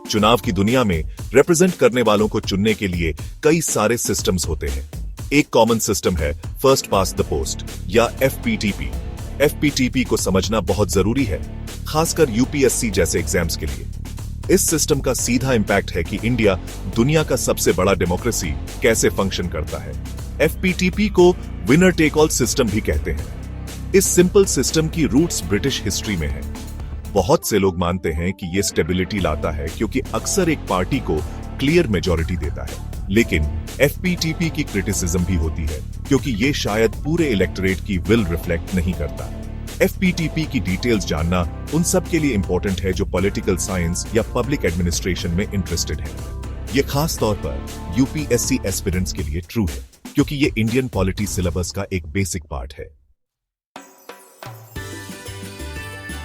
चुनाव की दुनिया में रिप्रेजेंट करने वालों को चुनने के लिए कई सारे सिस्टम्स होते हैं। एक कॉमन सिस्टम है फर्स्ट पास द पोस्ट या एफपीटीपी। एफपीटीपी को समझना बहुत जरूरी है, खासकर यूपीएससी जैसे एग्जाम्स के लिए। इस सिस्टम का सीधा इंपैक्ट है कि इंडिया दुनिया का सबसे बड़ा डेमोक्रेसी कैसे फंक्शन करता है। एफपीटीपी को विनर टेक ऑल सिस्टम भी कहते हैं। इस सिंपल सिस्टम की रूट्स ब्रिटिश हिस्ट्री में है। बहुत से लोग मानते हैं कि यह स्टेबिलिटी लाता है क्योंकि अक्सर एक पार्टी को क्लियर मेजॉरिटी देता है, लेकिन एफपीटीपी की क्रिटिसिज्म भी होती है क्योंकि ये शायद पूरे इलेक्टोरेट की विल रिफ्लेक्ट नहीं करता। एफपीटीपी की डिटेल्स जानना उन सब के लिए इंपॉर्टेंट है जो पॉलिटिकल साइंस या पब्लिक एडमिनिस्ट्रेशन में इंटरेस्टेड है। ये खास तौर पर यूपीएससी एस्पिरेंट्स के लिए ट्रू है क्योंकि ये इंडियन पॉलिटी सिलेबस का एक बेसिक पार्ट है।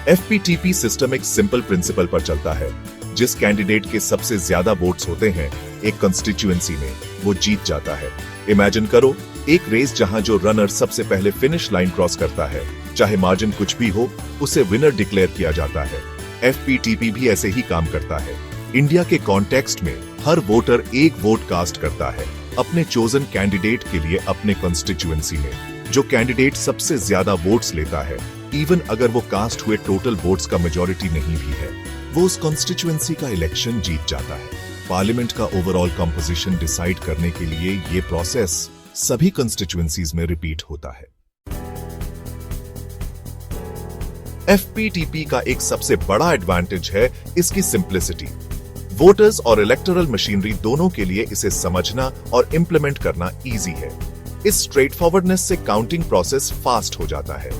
एफपीटीपी सिस्टम एक सिंपल प्रिंसिपल पर चलता है। जिस कैंडिडेट के सबसे ज्यादा वोट्स होते हैं एक कंस्टिट्यूएंसी में, वो जीत जाता है। इमेजिन करो एक रेस जहां जो रनर सबसे पहले फिनिश लाइन क्रॉस करता है, चाहे मार्जिन कुछ भी हो, उसे विनर डिक्लेयर किया जाता है। एफपीटीपी भी ऐसे ही काम करता है। इंडिया के कॉन्टेक्स्ट में हर वोटर एक वोट कास्ट करता है अपने चोजन कैंडिडेट के लिए अपने कंस्टिट्यूएंसी में। जो कैंडिडेट सबसे ज्यादा वोट्स लेता है, इवन अगर वो कास्ट हुए टोटल वोट्स का मेजॉरिटी नहीं भी है, वो उस कॉन्स्टिट्यूएंसी का इलेक्शन जीत जाता है। पार्लियामेंट का ओवरऑल कंपोजिशन डिसाइड करने के लिए ये प्रोसेस सभी कंस्टिट्यूएंसीज में रिपीट होता है। एफपीटीपी का एक सबसे बड़ा एडवांटेज है इसकी सिंप्लिसिटी। वोटर्स और इलेक्टोरल मशीनरी दोनों के लिए इसे समझना और इंप्लीमेंट करना इजी है। इस स्ट्रेट फॉरवर्डनेस से काउंटिंग प्रोसेस फास्ट हो जाता है,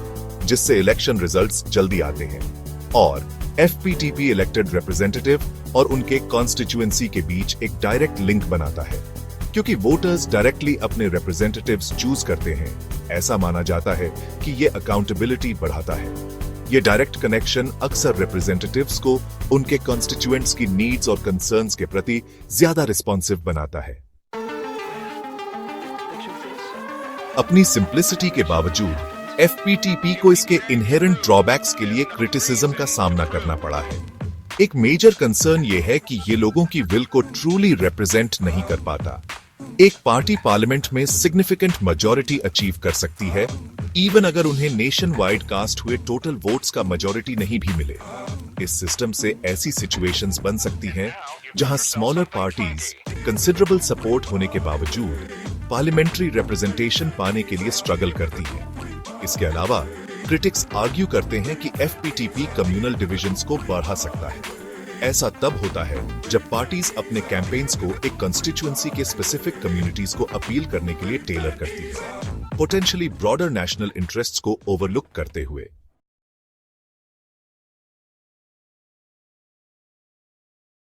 जिससे इलेक्शन रिजल्ट्स जल्दी आते हैं। और एफपीटीपी इलेक्टेड रिप्रेजेंटेटिव और उनके कॉन्स्टिट्यूएंसी के बीच एक डायरेक्ट लिंक बनाता है। क्योंकि वोटर्स डायरेक्टली अपने रिप्रेजेंटेटिव्स चूज करते हैं, ऐसा माना जाता है कि ये अकाउंटेबिलिटी बढ़ाता है। ये डायरेक्ट कनेक्शन अक्सर रिप्रेजेंटेटिव्स को उनके कॉन्स्टिट्यूएंट्स की नीड्स और कंसर्न्स के प्रति ज्यादा रिस्पॉन्सिव बनाता है। अपनी सिंप्लिसिटी के बावजूद एफपीटीपी को इसके इनहेरेंट ड्रॉबैक्स के लिए क्रिटिसिज्म का सामना करना पड़ा है। एक मेजर कंसर्न ये है कि ये लोगों की विल को ट्रूली रिप्रेजेंट नहीं कर पाता। एक पार्टी पार्लियामेंट में सिग्निफिकेंट मेजॉरिटी अचीव कर सकती है, इवन अगर उन्हें नेशन वाइड कास्ट हुए टोटल वोट्स का मेजॉरिटी नहीं भी मिले। इस सिस्टम से ऐसी सिचुएशंस बन सकती हैं जहां स्मॉलर पार्टीज कंसिडरेबल सपोर्ट होने के बावजूद पार्लियामेंट्री रिप्रेजेंटेशन पाने के लिए स्ट्रगल करती हैं। इसके अलावा क्रिटिक्स आर्ग्यू करते हैं कि एफपीटीपी कम्युनल डिविजन्स को बढ़ा सकता है। ऐसा तब होता है जब पार्टीज अपने कैंपेन्स को एक कंस्टिट्यूएंसी के स्पेसिफिक कम्युनिटीज को अपील करने के लिए टेलर करती है, पोटेंशियली ब्रॉडर नेशनल इंटरेस्ट्स को ओवरलुक करते हुए।